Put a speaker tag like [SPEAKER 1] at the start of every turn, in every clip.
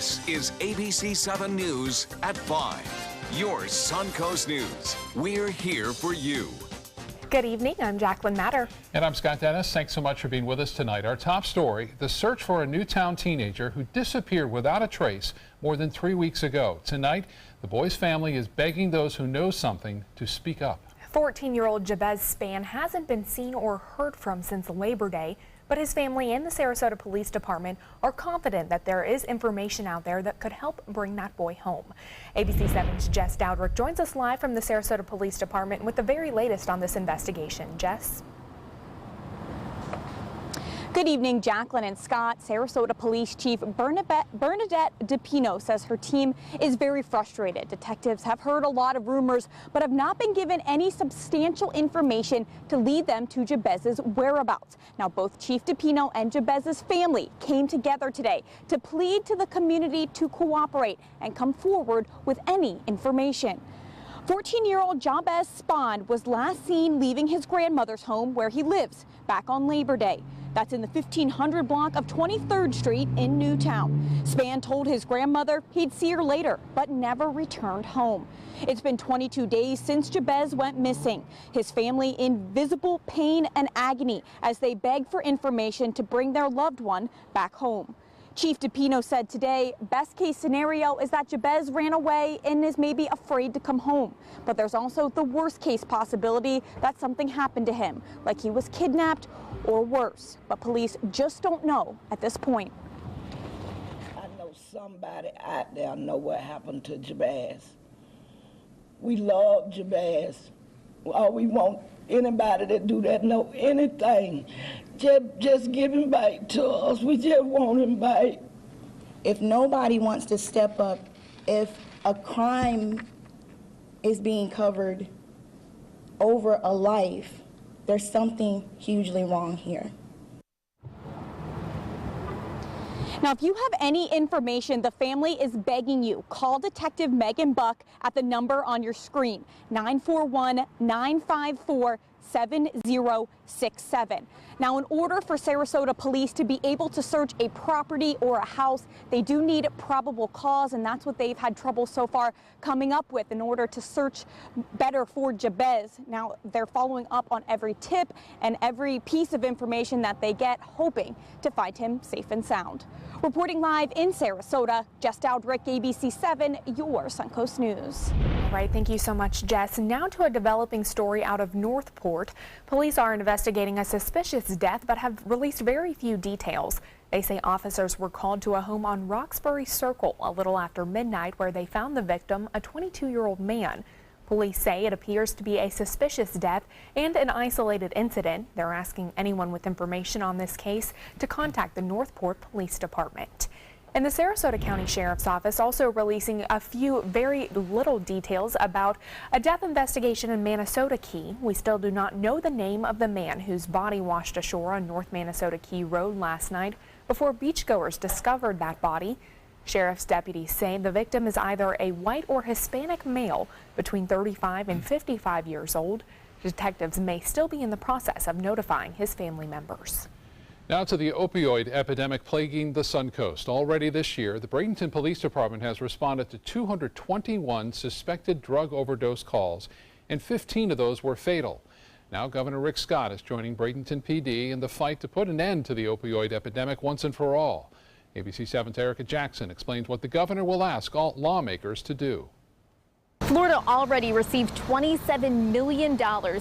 [SPEAKER 1] This is ABC7 News at 5. Your Suncoast News. We're here for you.
[SPEAKER 2] Good evening, I'm Jacqueline Matter.
[SPEAKER 3] And I'm Scott Dennis. Thanks so much for being with us tonight. Our top story, the search for a Newtown teenager who disappeared without a trace more than 3 weeks ago. Tonight, the boy's family is begging those who know something to speak up.
[SPEAKER 2] 14-year-old Jabez Spann hasn't been seen or heard from since Labor Day, but his family and the Sarasota Police Department are confident that there is information out there that could help bring that boy home. ABC7's Jess Dowdrick joins us live from the Sarasota Police Department with the very latest on this investigation. Jess?
[SPEAKER 4] Good evening, Jacqueline and Scott. Sarasota Police Chief Bernadette DePino says her team is very frustrated. Detectives have heard a lot of rumors, but have not been given any substantial information to lead them to Jabez's whereabouts. Now, both Chief DePino and Jabez's family came together today to plead to the community to cooperate and come forward with any information. 14-year-old Jabez Spann was last seen leaving his grandmother's home where he lives back on Labor Day. That's in the 1500 block of 23rd Street in Newtown. Spann told his grandmother he'd see her later, but never returned home. It's been 22 days since Jabez went missing. His family in visible pain and agony as they beg for information to bring their loved one back home. Chief DePino said today, best case scenario is that Jabez ran away and is maybe afraid to come home. But there's also the worst case possibility that something happened to him, like he was kidnapped or worse. But police just don't know at this point.
[SPEAKER 5] I know somebody out there know what happened to Jabez. We love Jabez. All we want anybody that do that know anything. Just give him back to us. We just want him back.
[SPEAKER 6] If nobody wants to step up, if a crime is being covered over a life, there's something hugely wrong here.
[SPEAKER 4] Now, if you have any information, the family is begging you. Call Detective Megan Buck at the number on your screen, 941-954-7067. Now, in order for Sarasota Police to be able to search a property or a house, they do need probable cause, and that's what they've had trouble so far coming up with in order to search better for Jabez. Now, they're following up on every tip and every piece of information that they get, hoping to find him safe and sound. Reporting live in Sarasota, Jess Dowdrick, ABC7, your Suncoast News.
[SPEAKER 2] All right, thank you so much, Jess. Now to a developing story out of Northport. Police are investigating a suspicious death but have released very few details. They say officers were called to a home on Roxbury Circle a little after midnight where they found the victim, a 22-year-old man. Police say it appears to be a suspicious death and an isolated incident. They're asking anyone with information on this case to contact the Northport Police Department. And the Sarasota County Sheriff's Office also releasing a few very little details about a death investigation in Minnesota Key. We still do not know the name of the man whose body washed ashore on North Minnesota Key Road last night before beachgoers discovered that body. Sheriff's deputies say the victim is either a white or Hispanic male between 35 and 55 years old. Detectives may still be in the process of notifying his family members.
[SPEAKER 3] Now to the opioid epidemic plaguing the Suncoast. Already this year, the Bradenton Police Department has responded to 221 suspected drug overdose calls, and 15 of those were fatal. Now Governor Rick Scott is joining Bradenton PD in the fight to put an end to the opioid epidemic once and for all. ABC7's Erica Jackson explains what the governor will ask all lawmakers to do.
[SPEAKER 7] Florida already received $27 million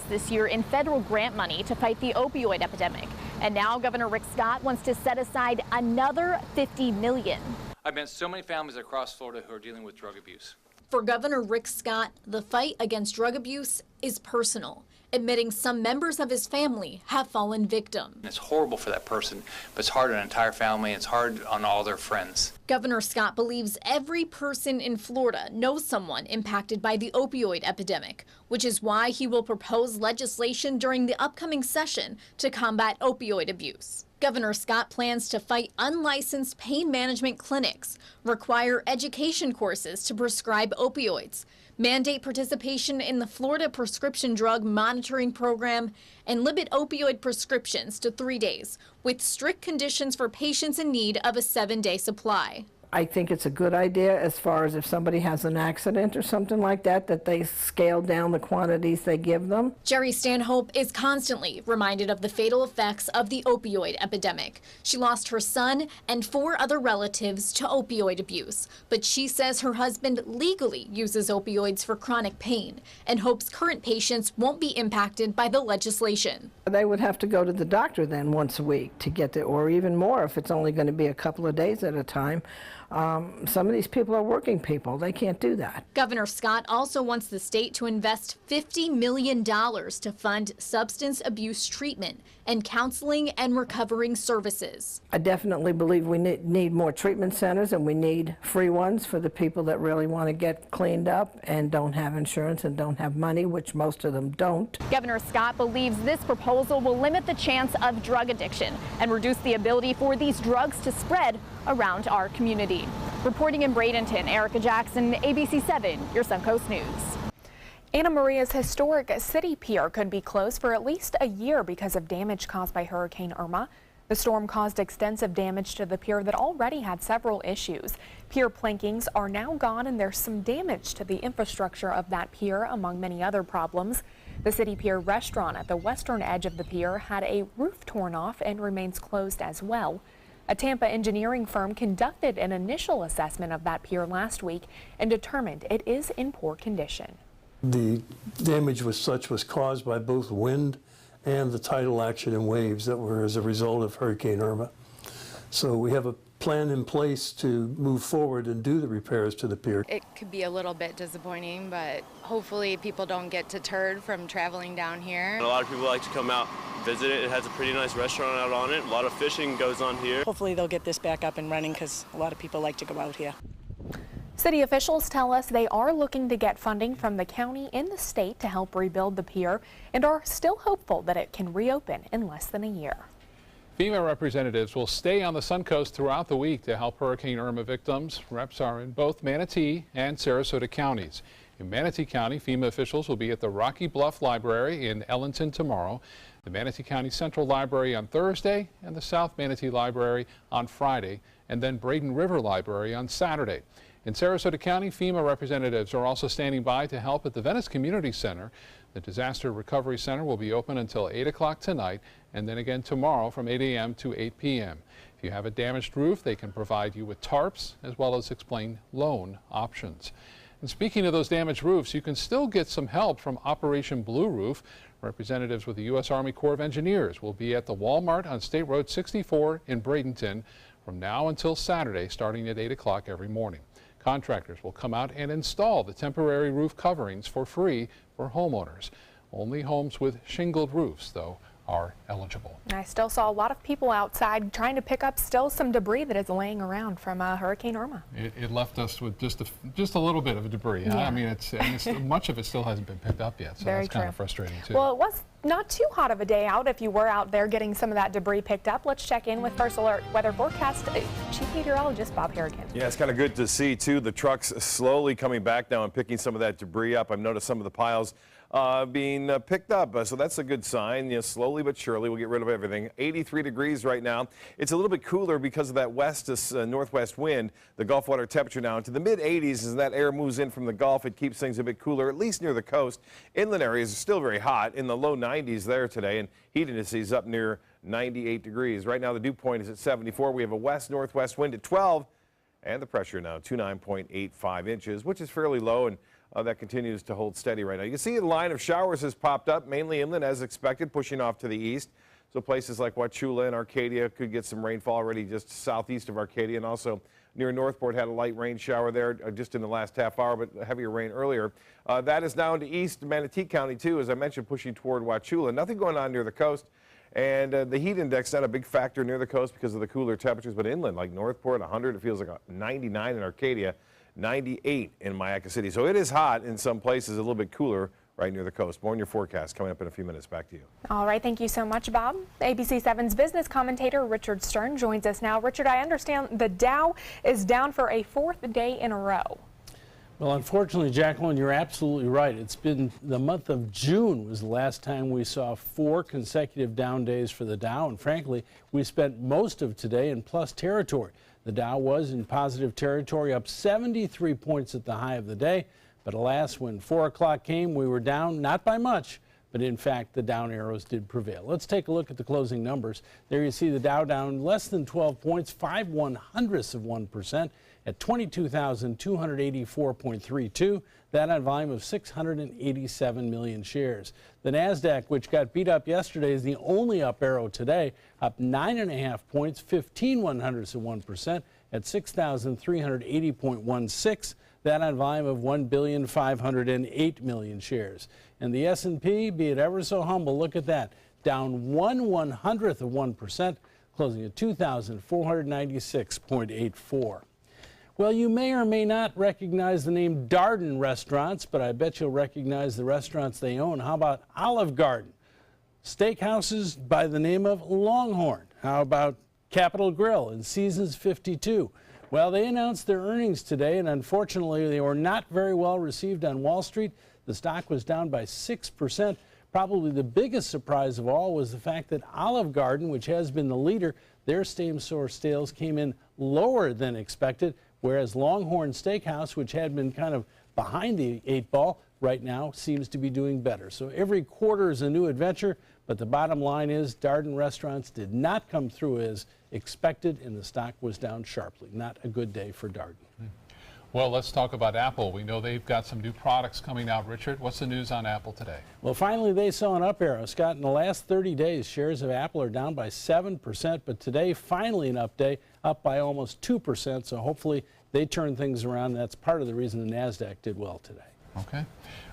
[SPEAKER 7] this year in federal grant money to fight the opioid epidemic. And now Governor Rick Scott wants to set aside another $50 million.
[SPEAKER 8] I've met so many families across Florida who are dealing with drug abuse.
[SPEAKER 9] For Governor Rick Scott, the fight against drug abuse is personal, admitting some members of his family have fallen victim.
[SPEAKER 8] It's horrible for that person, but it's hard on an entire family. It's hard on all their friends.
[SPEAKER 9] Governor Scott believes every person in Florida knows someone impacted by the opioid epidemic, which is why he will propose legislation during the upcoming session to combat opioid abuse. Governor Scott plans to fight unlicensed pain management clinics, require education courses to prescribe opioids, mandate participation in the Florida Prescription Drug Monitoring Program, and limit opioid prescriptions to 3 days, with strict conditions for patients in need of a 7-day supply.
[SPEAKER 5] I think it's a good idea as far as if somebody has an accident or something like that, that they scale down the quantities they give them.
[SPEAKER 9] Jerry Stanhope is constantly reminded of the fatal effects of the opioid epidemic. She lost her son and 4 other relatives to opioid abuse, but she says her husband legally uses opioids for chronic pain and hopes current patients won't be impacted by the legislation.
[SPEAKER 5] They would have to go to the doctor then once a week to get it, or even more if it's only going to be a couple of days at a time. Some of these people are working people. They can't do that.
[SPEAKER 9] Governor Scott also wants the state to invest $50 million to fund substance abuse treatment and counseling and recovering services.
[SPEAKER 5] I definitely believe we need more treatment centers, and we need free ones for the people that really want to get cleaned up and don't have insurance and don't have money, which most of them don't.
[SPEAKER 7] Governor Scott believes this proposal will limit the chance of drug addiction and reduce the ability for these drugs to spread around our community. Reporting in Bradenton, Erica Jackson, ABC7, your Suncoast News.
[SPEAKER 2] Anna Maria's historic city pier could be closed for at least a year because of damage caused by Hurricane Irma. The storm caused extensive damage to the pier that already had several issues. Pier plankings are now gone, and there's some damage to the infrastructure of that pier, among many other problems. The City Pier restaurant at the western edge of the pier had a roof torn off and remains closed as well. A Tampa engineering firm conducted an initial assessment of that pier last week and determined it is in poor condition.
[SPEAKER 10] The damage was caused by both wind and the tidal action and waves that were as a result of Hurricane Irma. So we have a plan in place to move forward and do the repairs to the pier.
[SPEAKER 11] It could be a little bit disappointing, but hopefully people don't get deterred from traveling down here.
[SPEAKER 12] A lot of people like to come out, visit it. It has a pretty nice restaurant out on it. A lot of fishing goes on here.
[SPEAKER 13] Hopefully they'll get this back up and running because a lot of people like to go out here.
[SPEAKER 2] City officials tell us they are looking to get funding from the county and the state to help rebuild the pier and are still hopeful that it can reopen in less than a year.
[SPEAKER 3] FEMA representatives will stay on the Suncoast throughout the week to help Hurricane Irma victims. Reps are in both Manatee and Sarasota counties. In Manatee County, FEMA officials will be at the Rocky Bluff Library in Ellenton tomorrow, the Manatee County Central Library on Thursday, and the South Manatee Library on Friday, and then Braden River Library on Saturday. In Sarasota County, FEMA representatives are also standing by to help at the Venice Community Center. The Disaster Recovery Center will be open until 8 o'clock tonight and then again tomorrow from 8 a.m. to 8 p.m. If you have a damaged roof, they can provide you with tarps as well as explain loan options. And speaking of those damaged roofs, you can still get some help from Operation Blue Roof. Representatives with the U.S. Army Corps of Engineers will be at the Walmart on State Road 64 in Bradenton from now until Saturday, starting at 8 o'clock every morning. Contractors will come out and install the temporary roof coverings for free for homeowners. Only homes with shingled roofs, though, are eligible.
[SPEAKER 2] I still saw a lot of people outside trying to pick up still some debris that is laying around from Hurricane Irma.
[SPEAKER 3] It left us with just a little bit of debris. Huh?
[SPEAKER 2] Yeah.
[SPEAKER 3] I mean, much of it still hasn't been picked up yet, so
[SPEAKER 2] Very
[SPEAKER 3] that's kind
[SPEAKER 2] true.
[SPEAKER 3] of frustrating too.
[SPEAKER 2] Well, it was not too hot of a day out if you were out there getting some of that debris picked up. Let's check in with First Alert Weather Forecast Chief Meteorologist Bob Harrigan.
[SPEAKER 14] Yeah, it's kind of good to see too the trucks slowly coming back now and picking some of that debris up. I've noticed some of the piles being picked up, so that's a good sign. You know, slowly but surely we'll get rid of everything. 83 degrees right now. It's a little bit cooler because of that west to northwest wind. The Gulf water temperature now into the mid 80s as that air moves in from the Gulf. It keeps things a bit cooler, at least near the coast. Inland areas are still very hot, in the low 90s there today, and heat indices up near 98 degrees. Right now the dew point is at 74. We have a west-northwest wind at 12, and the pressure now 29.85 inches, which is fairly low, and that continues to hold steady right now. You can see the line of showers has popped up, mainly inland as expected, pushing off to the east. So places like Wauchula and Arcadia could get some rainfall already just southeast of Arcadia, and also near Northport had a light rain shower there just in the last half hour, but heavier rain earlier. That is now into east Manatee County too, as I mentioned, pushing toward Wauchula. Nothing going on near the coast. And the heat index not a big factor near the coast because of the cooler temperatures, but inland like Northport 100, it feels like 99 in Arcadia, 98 in Mayaca City. So it is hot in some places, a little bit cooler right near the coast. More in your forecast coming up in a few minutes. Back to you.
[SPEAKER 2] All right, thank you so much, Bob. ABC7's business commentator Richard Stern joins us now. Richard, I understand the Dow is down for a 4th day in a row.
[SPEAKER 15] Well, unfortunately, Jacqueline, you're absolutely right. It's been the month of June was the last time we saw 4 consecutive down days for the Dow, and frankly, we spent most of today in plus territory. The Dow was in positive territory, up 73 points at the high of the day, but alas, when 4 o'clock came, we were down, not by much, but in fact, the down arrows did prevail. Let's take a look at the closing numbers. There you see the Dow down less than 12 points, 0.05% at 22,284.32. That on volume of 687 million shares. The NASDAQ, which got beat up yesterday, is the only up arrow today, up 9.5 points, 0.15% at 6,380.16. That on volume of 1,508 million shares. And the S&P, be it ever so humble, look at that, down 1/100%, closing at 2,496.84. Well, you may or may not recognize the name Darden Restaurants, but I bet you'll recognize the restaurants they own. How about Olive Garden? Steakhouses by the name of Longhorn. How about Capitol Grill and Seasons 52? Well, they announced their earnings today, and unfortunately, they were not very well received on Wall Street. The stock was down by 6%. Probably the biggest surprise of all was the fact that Olive Garden, which has been the leader, their same-store sales came in lower than expected, whereas Longhorn Steakhouse, which had been kind of behind the 8 ball, right now seems to be doing better. So every quarter is a new adventure, but the bottom line is Darden Restaurants did not come through as expected, and the stock was down sharply. Not a good day for Darden.
[SPEAKER 3] Well, let's talk about Apple. We know they've got some new products coming out. Richard, what's the news on Apple today?
[SPEAKER 15] Well, finally, they saw an up arrow. Scott, in the last 30 days, shares of Apple are down by 7%, but today, finally an up day, up by almost 2%. So hopefully they turn things around. That's part of the reason the NASDAQ did well today.
[SPEAKER 3] Okay.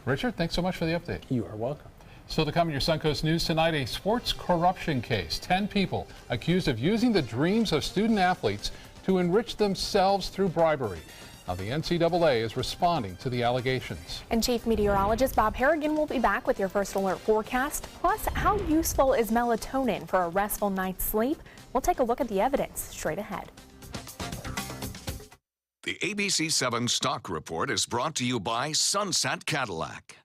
[SPEAKER 3] Richard, thanks so much for the update.
[SPEAKER 15] You are welcome.
[SPEAKER 3] So to come in your Suncoast News tonight, a sports corruption case. 10 people accused of using the dreams of student athletes to enrich themselves through bribery. Now, the NCAA is responding to the allegations.
[SPEAKER 2] And Chief Meteorologist Bob Harrigan will be back with your first alert forecast. Plus, how useful is melatonin for a restful night's sleep? We'll take a look at the evidence straight ahead.
[SPEAKER 1] The ABC7 Stock Report is brought to you by Sunset Cadillac.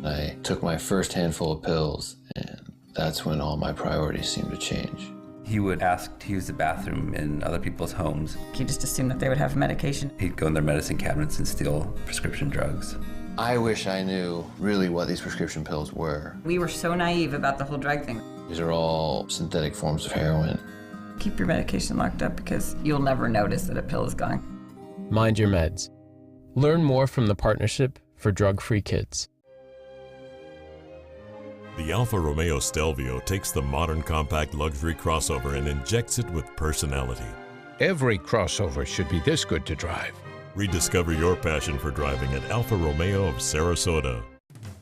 [SPEAKER 16] I took my first handful of pills, and that's when all my priorities seemed to change.
[SPEAKER 17] He would ask to use the bathroom in other people's homes.
[SPEAKER 18] He just assumed that they would have medication.
[SPEAKER 17] He'd go in their medicine cabinets and steal prescription drugs.
[SPEAKER 16] I wish I knew really what these prescription pills were.
[SPEAKER 18] We were so naive about the whole drug thing.
[SPEAKER 16] These are all synthetic forms of heroin.
[SPEAKER 18] Keep your medication locked up because you'll never notice that a pill is gone.
[SPEAKER 19] Mind your meds. Learn more from the Partnership for Drug-Free Kids.
[SPEAKER 20] The Alfa Romeo Stelvio takes the modern compact luxury crossover and injects it with personality.
[SPEAKER 21] Every crossover should be this good to drive.
[SPEAKER 20] Rediscover your passion for driving at Alfa Romeo of Sarasota.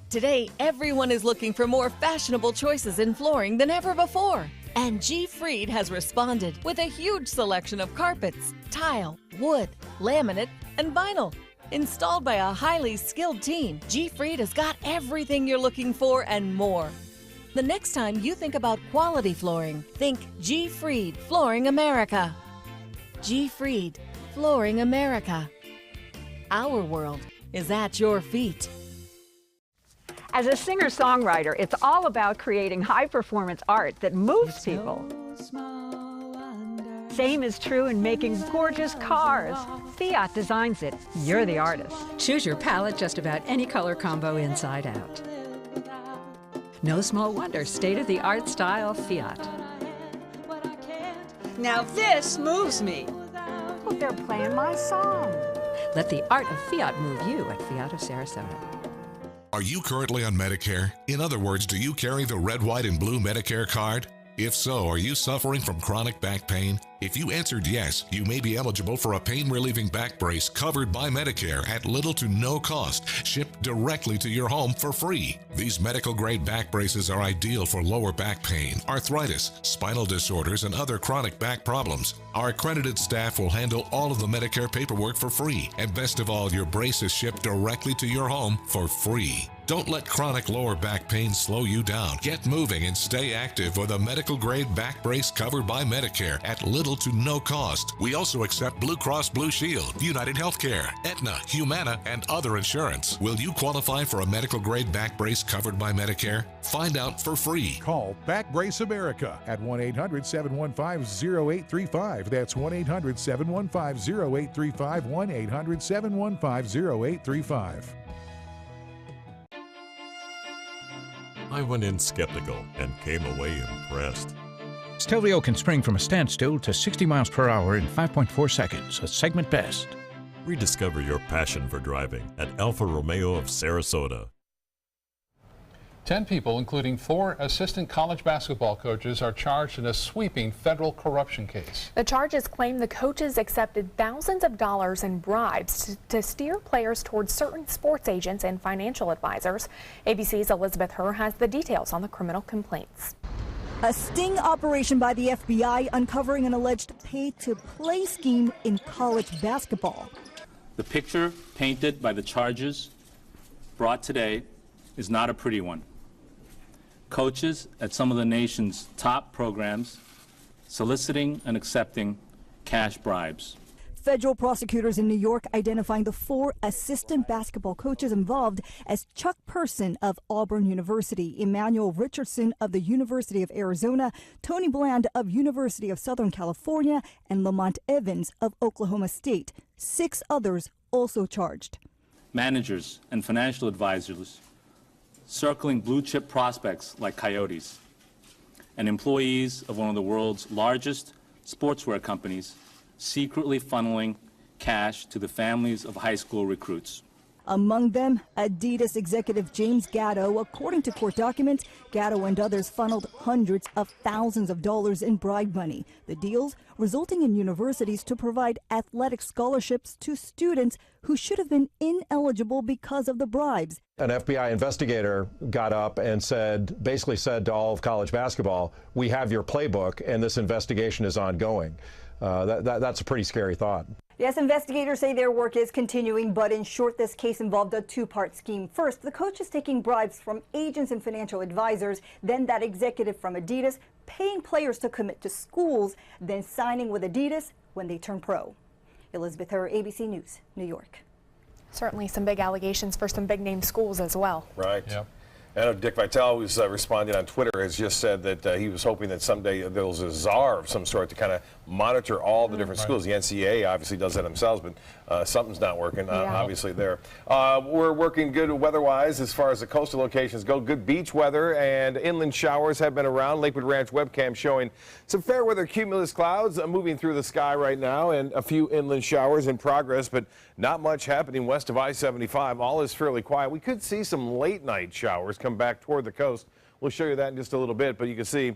[SPEAKER 22] Today, everyone is looking for more fashionable choices in flooring than ever before. And G. Fried has responded with a huge selection of carpets, tile, wood, laminate, and vinyl. Installed by a highly skilled team, G. Fried has got everything you're looking for and more. The next time you think about quality flooring, think G. Fried Flooring America. G. Fried Flooring America. Our world is at your feet.
[SPEAKER 23] As a singer-songwriter, it's all about creating high-performance art that moves people. Same is true in making gorgeous cars. Fiat designs it. You're the artist.
[SPEAKER 24] Choose your palette just about any color combo inside out. No small wonder, state-of-the-art style Fiat.
[SPEAKER 23] Now this moves me. Well, they're playing my song.
[SPEAKER 24] Let the art of Fiat move you at Fiat of Sarasota.
[SPEAKER 25] Are you currently on Medicare? In other words, do you carry the red, white, and blue Medicare card? If so, are you suffering from chronic back pain? If you answered yes, you may be eligible for a pain-relieving back brace covered by Medicare at little to no cost, shipped directly to your home for free. These medical-grade back braces are ideal for lower back pain, arthritis, spinal disorders, and other chronic back problems. Our accredited staff will handle all of the Medicare paperwork for free. And best of all, your brace is shipped directly to your home for free. Don't let chronic lower back pain slow you down. Get moving and stay active with a medical-grade back brace covered by Medicare at little to no cost. We also accept Blue Cross Blue Shield, United Healthcare, Aetna, Humana, and other insurance. Will you qualify for a medical-grade back brace covered by Medicare? Find out for free.
[SPEAKER 4] Call Back Brace America at 1-800-715-0835. That's 1-800-715-0835, 1-800-715-0835.
[SPEAKER 20] I went in skeptical and came away impressed.
[SPEAKER 21] Stelvio can spring from a standstill to 60 miles per hour in 5.4 seconds, a segment best.
[SPEAKER 20] Rediscover your passion for driving at Alfa Romeo of Sarasota.
[SPEAKER 3] 10 people, including 4 assistant college basketball coaches, are charged in a sweeping federal corruption case.
[SPEAKER 2] The charges claim the coaches accepted thousands of dollars in bribes to steer players towards certain sports agents and financial advisors. ABC's Elizabeth Herr has the details on the criminal complaints.
[SPEAKER 5] A sting operation by the FBI uncovering an alleged pay-to-play scheme in college basketball.
[SPEAKER 6] The picture painted by the charges brought today is not a pretty one. Coaches at some of the nation's top programs soliciting and accepting cash bribes.
[SPEAKER 5] Federal prosecutors in New York identifying the 4 assistant basketball coaches involved as Chuck Person of Auburn University, Emmanuel Richardson of the University of Arizona, Tony Bland of University of Southern California, and Lamont Evans of Oklahoma State. 6 others also charged.
[SPEAKER 6] Managers and financial advisors circling blue chip prospects like Coyotes, and employees of one of the world's largest sportswear companies secretly funneling cash to the families of high school recruits.
[SPEAKER 5] Among them, Adidas executive James Gatto. According to court documents, Gatto and others funneled hundreds of thousands of dollars in bribe money. The deals resulting in universities to provide athletic scholarships to students who should have been ineligible because of the bribes.
[SPEAKER 8] An FBI investigator got up and basically said to all of college basketball, we have your playbook and this investigation is ongoing. That's a pretty scary thought.
[SPEAKER 5] Yes, investigators say their work is continuing, but in short, this case involved a 2-part scheme. First, the coaches taking bribes from agents and financial advisors, then that executive from Adidas paying players to commit to schools, then signing with Adidas when they turn pro. Elizabeth Herr, ABC News, New York.
[SPEAKER 2] Certainly some big allegations for some big-name schools as well.
[SPEAKER 14] Right. Yep. I know Dick Vitale, who's responding on Twitter, has just said that he was hoping that someday there was a czar of some sort to kind of monitor all the different schools. The NCAA obviously does that themselves, but something's not working, obviously, there. We're working good weather-wise as far as the coastal locations go. Good beach weather and inland showers have been around. Lakewood Ranch webcam showing some fair weather cumulus clouds moving through the sky right now and a few inland showers in progress, but not much happening west of I-75. All is fairly quiet. We could see some late-night showers come back toward the coast. We'll show you that in just a little bit, but you can see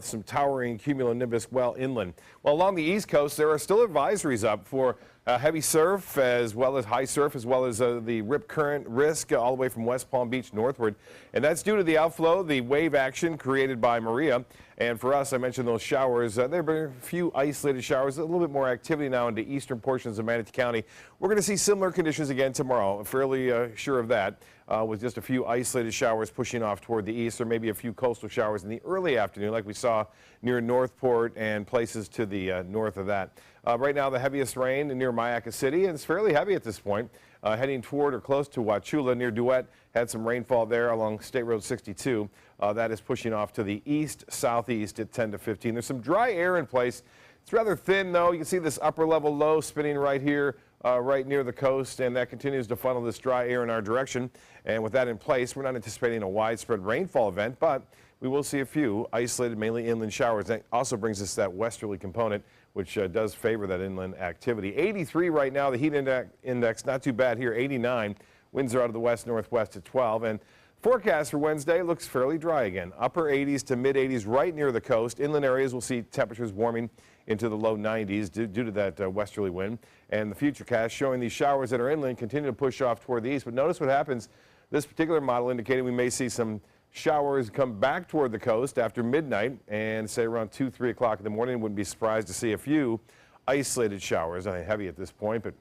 [SPEAKER 14] some towering cumulonimbus well inland. Well, along the East Coast, there are still advisories up for heavy surf as well as high surf, as well as the rip current risk all the way from West Palm Beach northward. And that's due to the outflow, the wave action created by Maria. And for us, I mentioned those showers. There have been a few isolated showers, a little bit more activity now into eastern portions of Manatee County. We're going to see similar conditions again tomorrow. I'm fairly sure of that, with just a few isolated showers pushing off toward the east, or maybe a few coastal showers in the early afternoon, like we saw near Northport and places to the north of that. Right now, the heaviest rain near Mayaca City, and it's fairly heavy at this point, heading toward or close to Wauchula near Duet. Had some rainfall there along State Road 62. That is pushing off to the east-southeast at 10 to 15. There's some dry air in place. It's rather thin, though. You can see this upper-level low spinning right here, right near the coast, and that continues to funnel this dry air in our direction. And with that in place, we're not anticipating a widespread rainfall event, but we will see a few isolated, mainly inland showers. That also brings us that westerly component, which does favor that inland activity. 83 right now, the heat index, not too bad here, 89. Winds are out of the west-northwest at 12. And forecast for Wednesday looks fairly dry again. Upper 80s to mid-80s right near the coast. Inland areas will see temperatures warming into the low 90s due to that westerly wind. And the futurecast showing these showers that are inland continue to push off toward the east. But notice what happens. This particular model indicating we may see some showers come back toward the coast after midnight and say around 2, 3 o'clock in the morning. Wouldn't be surprised to see a few isolated showers. Heavy at this point, but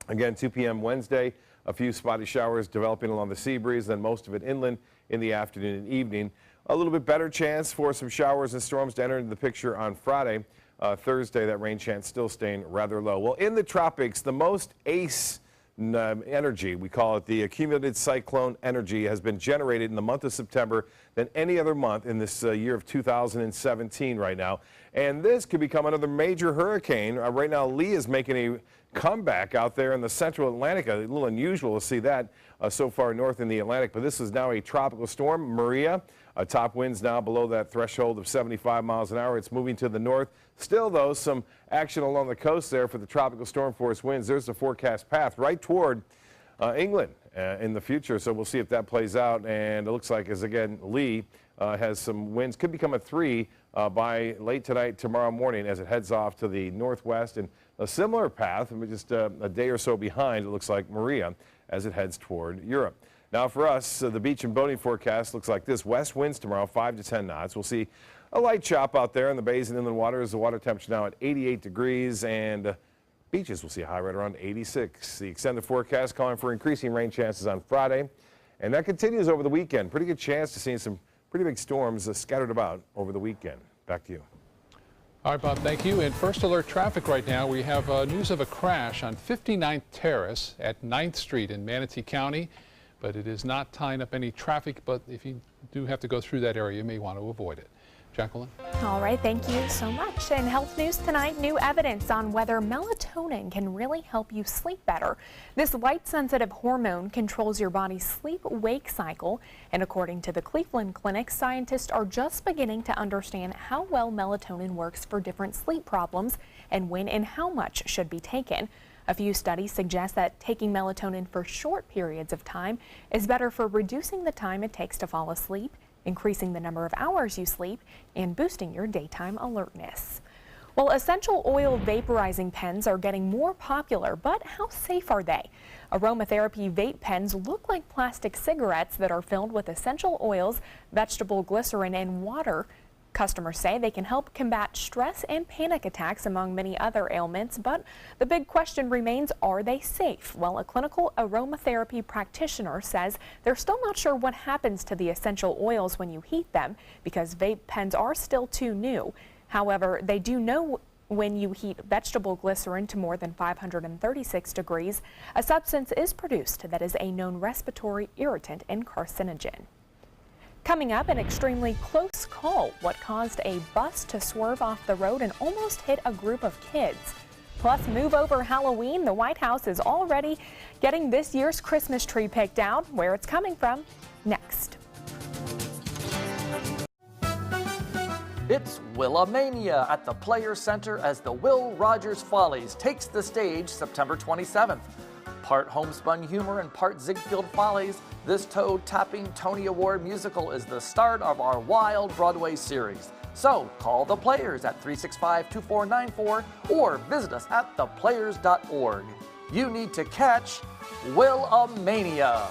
[SPEAKER 14] again, 2 p.m. Wednesday, A few spotty showers developing along the sea breeze, then most of it inland in the afternoon and evening. A little bit better chance for some showers and storms to enter into the picture on Friday. Thursday, that rain chance still staying rather low. Well, in the tropics, the most ACE energy, we call it the accumulated cyclone energy, has been generated in the month of September than any other month in this year of 2017 right now. And this could become another major hurricane. Right now, Lee is making a comeback out there in the central Atlantic. A little unusual to see that so far north in the Atlantic, but this is now a tropical storm, Maria. Top winds now below that threshold of 75 miles an hour. It's moving to the north. Still, though, some action along the coast there for the tropical storm force winds. There's the forecast path right toward England in the future. So we'll see if that plays out. And it looks like, as again, Lee has some winds. Could become a 3 by late tonight, tomorrow morning as it heads off to the northwest. And a similar path, just a day or so behind, it looks like Maria as it heads toward Europe. Now for us, the beach and boating forecast looks like this. West winds tomorrow, 5 to 10 knots. We'll see a light chop out there in the bays and inland waters. The water temperature now at 88 degrees, and beaches will see a high right around 86. The extended forecast calling for increasing rain chances on Friday, and that continues over the weekend. Pretty good chance to see some pretty big storms scattered about over the weekend. Back to you.
[SPEAKER 3] All right, Bob, thank you. In first alert traffic right now, we have news of a crash on 59th Terrace at 9th Street in Manatee County. But it is not tying up any traffic, but if you do have to go through that area, you may want to avoid it. Jacqueline?
[SPEAKER 2] All right, thank you so much. In health news tonight, new evidence on whether melatonin can really help you sleep better. This light-sensitive hormone controls your body's sleep-wake cycle, and according to the Cleveland Clinic, scientists are just beginning to understand how well melatonin works for different sleep problems and when and how much should be taken. A few studies suggest that taking melatonin for short periods of time is better for reducing the time it takes to fall asleep, increasing the number of hours you sleep, and boosting your daytime alertness. Well, essential oil vaporizing pens are getting more popular, but how safe are they? Aromatherapy vape pens look like plastic cigarettes that are filled with essential oils, vegetable glycerin, and water. Customers say they can help combat stress and panic attacks, among many other ailments, but the big question remains, are they safe? Well, a clinical aromatherapy practitioner says they're still not sure what happens to the essential oils when you heat them because vape pens are still too new. However, they do know when you heat vegetable glycerin to more than 536 degrees, a substance is produced that is a known respiratory irritant and carcinogen. Coming up, an extremely close call. What caused a bus to swerve off the road and almost hit a group of kids? Plus, move over Halloween. The White House is already getting this year's Christmas tree picked out. Where it's coming from, next.
[SPEAKER 7] It's Willamania at the Players Center as the Will Rogers Follies takes the stage September 27th. Part homespun humor and part Ziegfeld Follies, this toe-tapping Tony Award musical is the start of our wild Broadway series. So call the Players at 365-2494 or visit us at theplayers.org. You need to catch Willamania.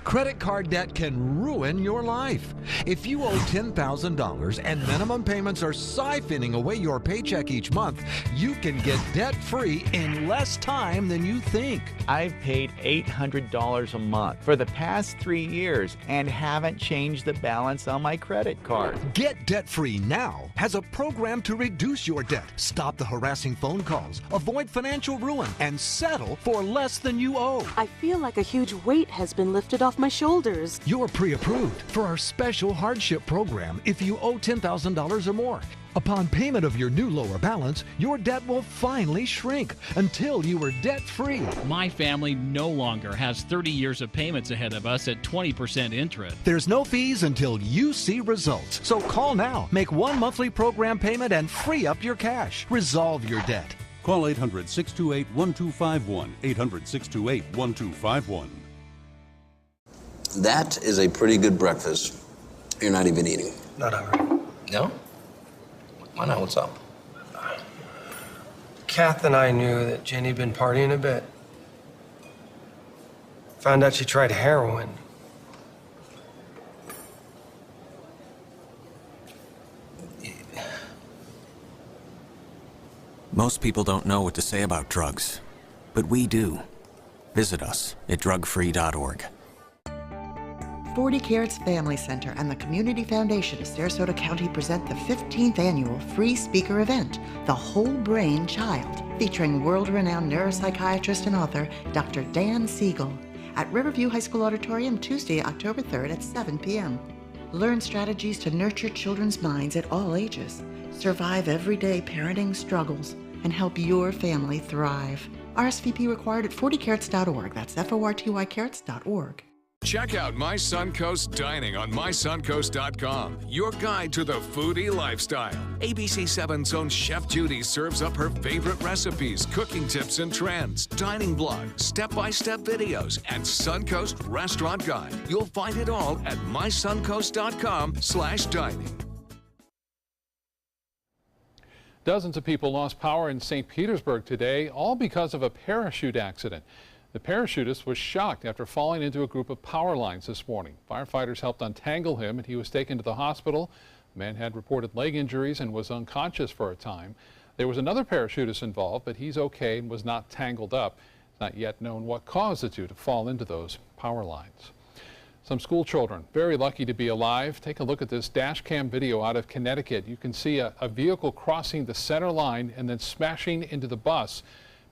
[SPEAKER 9] Credit card debt can ruin your life. If you owe $10,000 and minimum payments are siphoning away your paycheck each month, you can get debt-free in less time than you think.
[SPEAKER 10] I've paid $800 a month for the past 3 years and haven't changed the balance on my credit card.
[SPEAKER 9] Get Debt-Free Now has a program to reduce your debt, stop the harassing phone calls, avoid financial ruin, and settle for less than you owe.
[SPEAKER 11] I feel like a huge weight has been lifted off my shoulders.
[SPEAKER 9] You're pre-approved for our special hardship program if you owe $10,000 or more. Upon payment of your new lower balance, your debt will finally shrink until you are debt-free.
[SPEAKER 12] My family no longer has 30 years of payments ahead of us at 20% interest.
[SPEAKER 9] There's no fees until you see results. So call now, make one monthly program payment, and free up your cash. Resolve your debt.
[SPEAKER 26] Call 800-628-1251, 800-628-1251.
[SPEAKER 27] That is a pretty good breakfast. You're not even eating.
[SPEAKER 28] Not hungry.
[SPEAKER 27] No? Why not? What's up?
[SPEAKER 28] Kath and I knew that Jenny had been partying a bit. Found out she tried heroin.
[SPEAKER 1] Most people don't know what to say about drugs, but we do. Visit us at drugfree.org.
[SPEAKER 13] 40 Carats Family Center and the Community Foundation of Sarasota County present the 15th annual free speaker event, The Whole Brain Child, featuring world-renowned neuropsychiatrist and author Dr. Dan Siegel at Riverview High School Auditorium Tuesday, October 3rd at 7 p.m. Learn strategies to nurture children's minds at all ages, survive everyday parenting struggles, and help your family thrive. RSVP required at 40carats.org. That's FORTYcarats.org.
[SPEAKER 15] Check out My Suncoast Dining on mysuncoast.com, your guide to the foodie lifestyle. ABC7's own Chef Judy serves up her favorite recipes, cooking tips and trends, dining blogs, step-by-step videos, and Suncoast Restaurant Guide. You'll find it all at mysuncoast.com/dining.
[SPEAKER 3] Dozens of people lost power in St. Petersburg today, all because of a parachute accident. The parachutist was shocked after falling into a group of power lines this morning. Firefighters helped untangle him and he was taken to the hospital. The man had reported leg injuries and was unconscious for a time. There was another parachutist involved, but he's okay and was not tangled up. It's not yet known what caused the two to fall into those power lines. Some school children very lucky to be alive. Take a look at this dash cam video out of Connecticut. You can see a vehicle crossing the center line and then smashing into the bus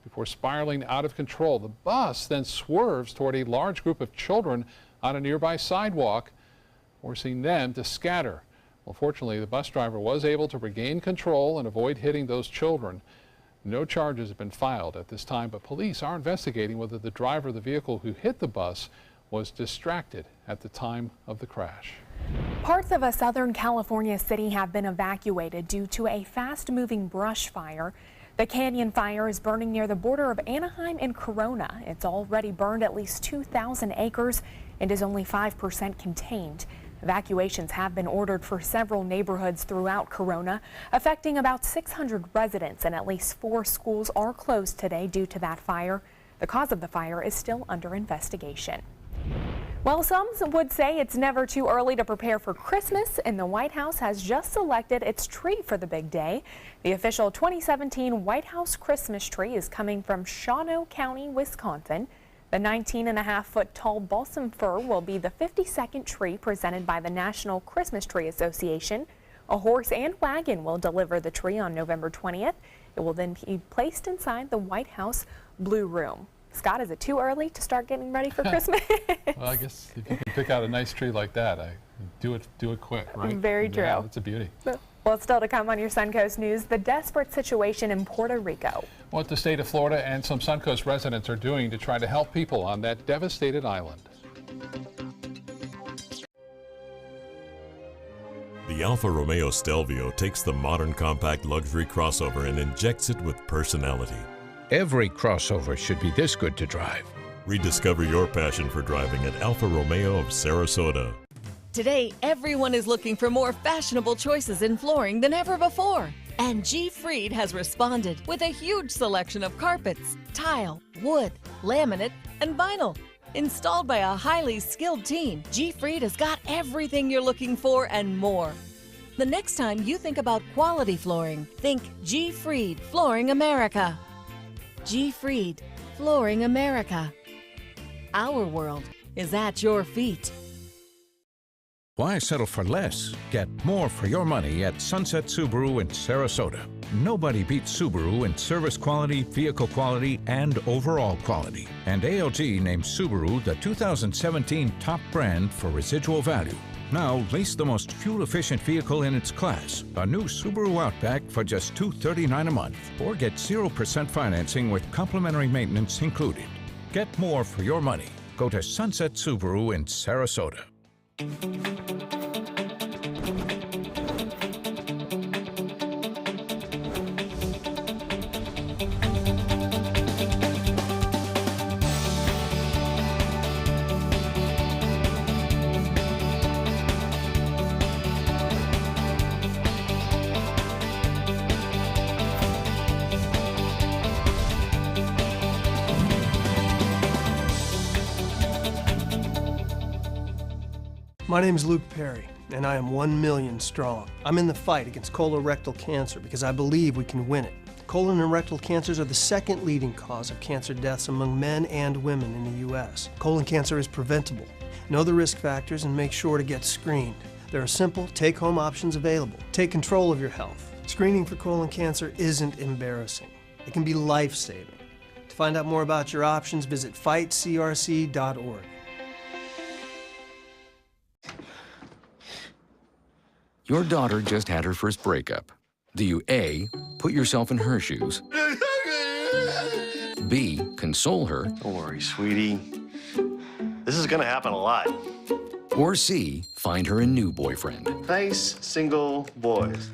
[SPEAKER 3] before spiraling out of control. The bus then swerves toward a large group of children on a nearby sidewalk, forcing them to scatter. Well, fortunately, the bus driver was able to regain control and avoid hitting those children. No charges have been filed at this time, but police are investigating whether the driver of the vehicle who hit the bus was distracted at the time of the crash.
[SPEAKER 2] Parts of a Southern California city have been evacuated due to a fast-moving brush fire. The Canyon Fire is burning near the border of Anaheim and Corona. It's already burned at least 2,000 acres and is only 5% contained. Evacuations have been ordered for several neighborhoods throughout Corona, affecting about 600 residents, and at least 4 schools are closed today due to that fire. The cause of the fire is still under investigation. Well, some would say it's never too early to prepare for Christmas, and the White House has just selected its tree for the big day. The official 2017 White House Christmas tree is coming from Shawano County, Wisconsin. The 19.5-foot tall balsam fir will be the 52nd tree presented by the National Christmas Tree Association. A horse and wagon will deliver the tree on November 20th. It will then be placed inside the White House Blue Room. Scott, is it too early to start getting ready for Christmas?
[SPEAKER 3] Well, I guess if you can pick out a nice tree like that, do it quick, right?
[SPEAKER 2] Very true.
[SPEAKER 3] Yeah, it's a beauty.
[SPEAKER 2] Well, still to come on your Suncoast News, the desperate situation in Puerto Rico.
[SPEAKER 3] What the state of Florida and some Suncoast residents are doing to try to help people on that devastated island.
[SPEAKER 20] The Alfa Romeo Stelvio takes the modern compact luxury crossover and injects it with personality.
[SPEAKER 21] Every crossover should be this good to drive.
[SPEAKER 20] Rediscover your passion for driving at Alfa Romeo of Sarasota.
[SPEAKER 22] Today, everyone is looking for more fashionable choices in flooring than ever before. And G. Fried has responded with a huge selection of carpets, tile, wood, laminate, and vinyl. Installed by a highly skilled team, G. Fried has got everything you're looking for and more. The next time you think about quality flooring, think G. Fried Flooring America. G. Fried Flooring America. Our world is at your feet.
[SPEAKER 21] Why settle for less? Get more for your money at Sunset Subaru in Sarasota. Nobody beats Subaru in service quality, vehicle quality, and overall quality. And ALG named Subaru the 2017 top brand for residual value. Now, lease the most fuel-efficient vehicle in its class, a new Subaru Outback for just $239 a month, or get 0% financing with complimentary maintenance included. Get more for your money. Go to Sunset Subaru in Sarasota.
[SPEAKER 28] My name is Luke Perry, and I am 1 million strong. I'm in the fight against colorectal cancer because I believe we can win it. Colon and rectal cancers are the second leading cause of cancer deaths among men and women in the U.S. Colon cancer is preventable. Know the risk factors and make sure to get screened. There are simple, take-home options available. Take control of your health. Screening for colon cancer isn't embarrassing. It can be life-saving. To find out more about your options, visit fightcrc.org.
[SPEAKER 16] Your daughter just had her first breakup. Do you A, put yourself in her shoes, B, console her,
[SPEAKER 17] don't worry, sweetie. This is gonna happen a lot.
[SPEAKER 16] or C, find her a new boyfriend?
[SPEAKER 17] Nice, single boys.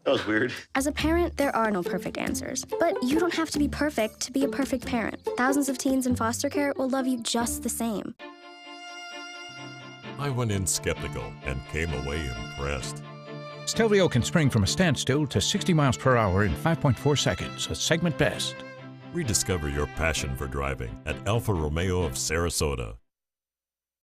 [SPEAKER 17] That was weird.
[SPEAKER 18] As a parent, there are no perfect answers. But you don't have to be perfect to be a perfect parent. Thousands of teens in foster care will love you just the same.
[SPEAKER 20] I went in skeptical and came away impressed.
[SPEAKER 21] Stelvio can spring from a standstill to 60 miles per hour in 5.4 seconds, a segment best.
[SPEAKER 20] Rediscover your passion for driving at Alfa Romeo of Sarasota.